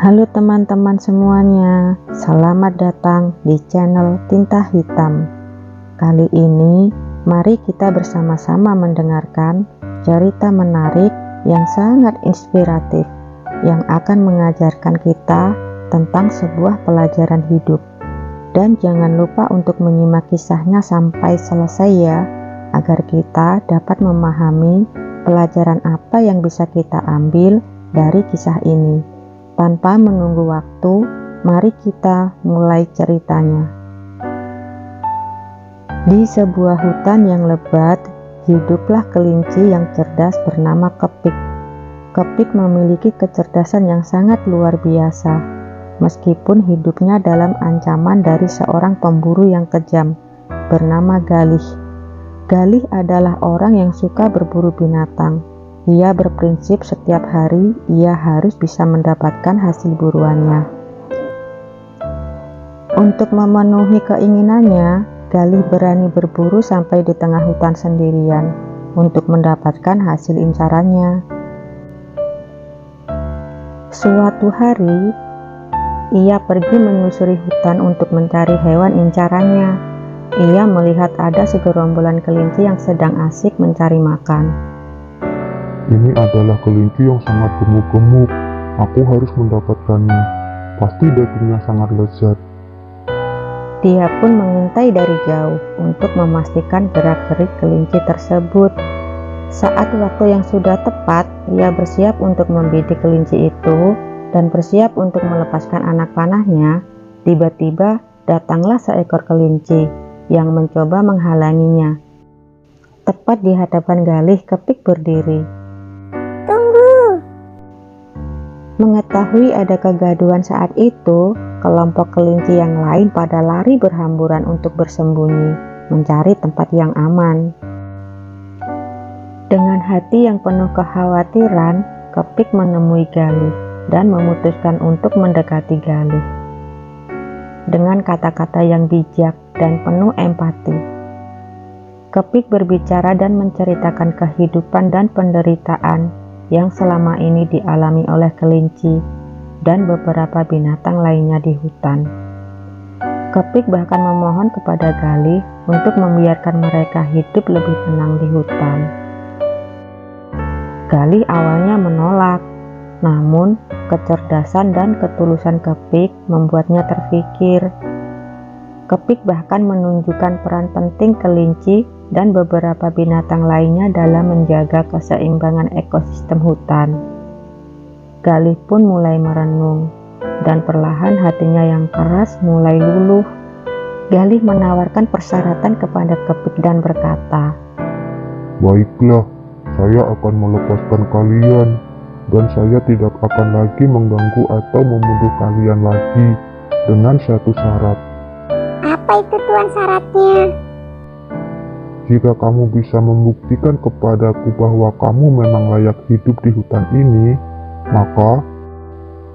Halo teman-teman semuanya, selamat datang di channel Tinta Hitam. Kali ini, mari kita bersama-sama mendengarkan cerita menarik yang sangat inspiratif yang akan mengajarkan kita tentang sebuah pelajaran hidup. Dan jangan lupa untuk menyimak kisahnya sampai selesai ya, agar kita dapat memahami pelajaran apa yang bisa kita ambil dari kisah ini. Tanpa menunggu waktu, mari kita mulai ceritanya. Di sebuah hutan yang lebat, hiduplah kelinci yang cerdas bernama Kepik. Kepik memiliki kecerdasan yang sangat luar biasa, meskipun hidupnya dalam ancaman dari seorang pemburu yang kejam, bernama Galih. Galih adalah orang yang suka berburu binatang. Ia berprinsip setiap hari ia harus bisa mendapatkan hasil buruannya. Untuk memenuhi keinginannya, Galih berani berburu sampai di tengah hutan sendirian untuk mendapatkan hasil incarannya. Suatu hari, ia pergi menyusuri hutan untuk mencari hewan incarannya. Ia melihat ada segerombolan kelinci yang sedang asik mencari makan. Ini adalah kelinci yang sangat gemuk-gemuk. Aku harus mendapatkannya. Pasti dagingnya sangat lezat. Dia pun mengintai dari jauh untuk memastikan gerak-gerik kelinci tersebut. Saat waktu yang sudah tepat, ia bersiap untuk membidik kelinci itu dan bersiap untuk melepaskan anak panahnya. Tiba-tiba datanglah seekor kelinci yang mencoba menghalanginya. Tepat di hadapan Galih, Kepik berdiri. Tunggu! Mengetahui ada kegaduhan saat itu, kelompok kelinci yang lain pada lari berhamburan untuk bersembunyi, mencari tempat yang aman. Dengan hati yang penuh kekhawatiran, Kepik menemui Galih dan memutuskan untuk mendekati Galih. Dengan kata-kata yang bijak dan penuh empati, Kepik berbicara dan menceritakan kehidupan dan penderitaan yang selama ini dialami oleh kelinci dan beberapa binatang lainnya di hutan. Kepik bahkan memohon kepada Galih untuk membiarkan mereka hidup lebih tenang di hutan. Galih awalnya menolak, namun kecerdasan dan ketulusan Kepik membuatnya terfikir. Kepik bahkan menunjukkan peran penting kelinci dan beberapa binatang lainnya dalam menjaga keseimbangan ekosistem hutan. Galih pun mulai merenung, dan perlahan hatinya yang keras mulai luluh. Galih menawarkan persyaratan kepada Kepik dan berkata, Baiklah, saya akan melepaskan kalian, dan saya tidak akan lagi mengganggu atau membunuh kalian lagi dengan satu syarat. Apa itu Tuan syaratnya? Jika kamu bisa membuktikan kepadaku bahwa kamu memang layak hidup di hutan ini, maka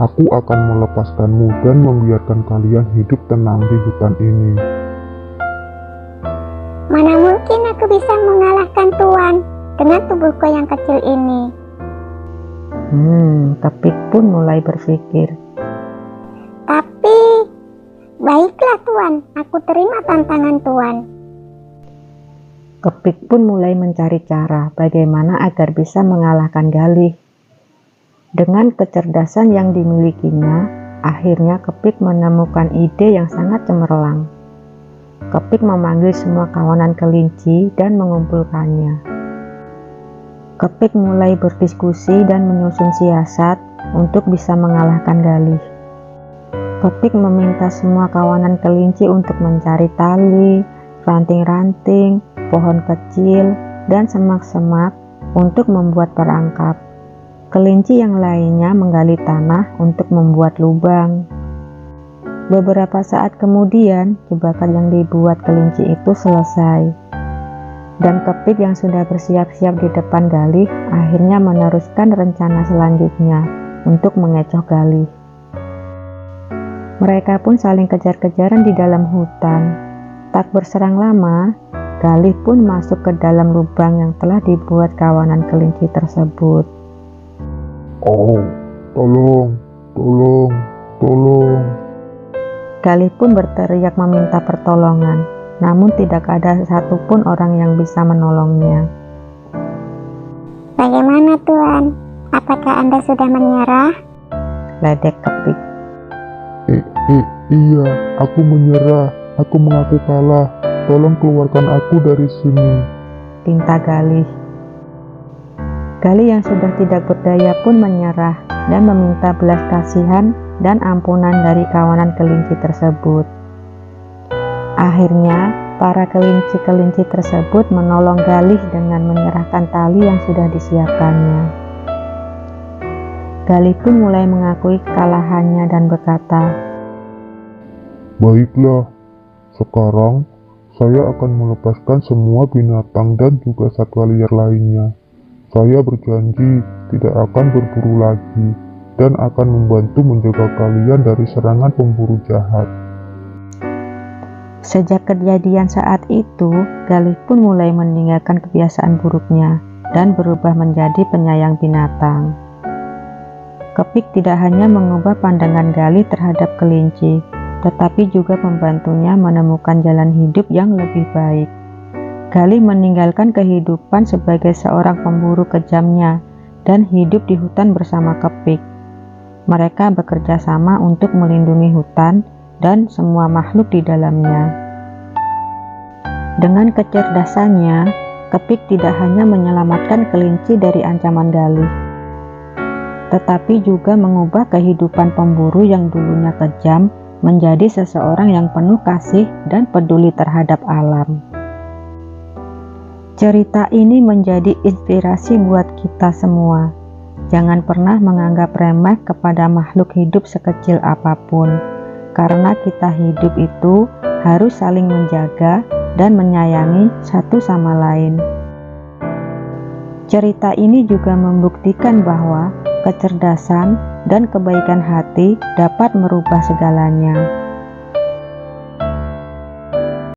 aku akan melepaskanmu dan membiarkan kalian hidup tenang di hutan ini. Mana mungkin aku bisa mengalahkan Tuan dengan tubuhku yang kecil ini? Kepik pun mulai berpikir. Tapi, baiklah Tuan, aku terima tantangan Tuan. Kepik pun mulai mencari cara bagaimana agar bisa mengalahkan Galih. Dengan kecerdasan yang dimilikinya, akhirnya Kepik menemukan ide yang sangat cemerlang. Kepik memanggil semua kawanan kelinci dan mengumpulkannya. Kepik mulai berdiskusi dan menyusun siasat untuk bisa mengalahkan Galih. Kepik meminta semua kawanan kelinci untuk mencari tali, ranting-ranting, pohon kecil, dan semak-semak untuk membuat perangkap. Kelinci yang lainnya menggali tanah untuk membuat lubang. Beberapa saat kemudian, jebakan yang dibuat kelinci itu selesai. Dan Kepik yang sudah bersiap-siap di depan Galih akhirnya meneruskan rencana selanjutnya untuk mengecoh Galih. Mereka pun saling kejar-kejaran di dalam hutan. Tak berserang lama, Galih pun masuk ke dalam lubang yang telah dibuat kawanan kelinci tersebut. Oh, tolong, Tolong, tolong. Galih pun berteriak meminta pertolongan, namun tidak ada satupun orang yang bisa menolongnya. Bagaimana Tuan? Apakah Anda sudah menyerah? Ledek Kepik. Iya, aku menyerah. Aku mengaku kalah. Tolong keluarkan aku dari sini. Pinta Galih. Galih yang sudah tidak berdaya pun menyerah dan meminta belas kasihan dan ampunan dari kawanan kelinci tersebut. Akhirnya, para kelinci-kelinci tersebut menolong Galih dengan menyerahkan tali yang sudah disiapkannya. Galih pun mulai mengakui kekalahannya dan berkata, Baiklah, sekarang saya akan melepaskan semua binatang dan juga satwa liar lainnya. Saya berjanji tidak akan berburu lagi dan akan membantu menjaga kalian dari serangan pemburu jahat. Sejak kejadian saat itu, Galih pun mulai meninggalkan kebiasaan buruknya dan berubah menjadi penyayang binatang. Kepik tidak hanya mengubah pandangan Galih terhadap kelinci, tetapi juga membantunya menemukan jalan hidup yang lebih baik. Galih meninggalkan kehidupan sebagai seorang pemburu kejamnya dan hidup di hutan bersama Kepik. Mereka bekerja sama untuk melindungi hutan dan semua makhluk di dalamnya. Dengan kecerdasannya, Kepik tidak hanya menyelamatkan kelinci dari ancaman Galih, tetapi juga mengubah kehidupan pemburu yang dulunya kejam menjadi seseorang yang penuh kasih dan peduli terhadap alam. Cerita ini menjadi inspirasi buat kita semua. Jangan pernah menganggap remeh kepada makhluk hidup sekecil apapun, karena kita hidup itu harus saling menjaga dan menyayangi satu sama lain. Cerita ini juga membuktikan bahwa kecerdasan dan kebaikan hati dapat merubah segalanya.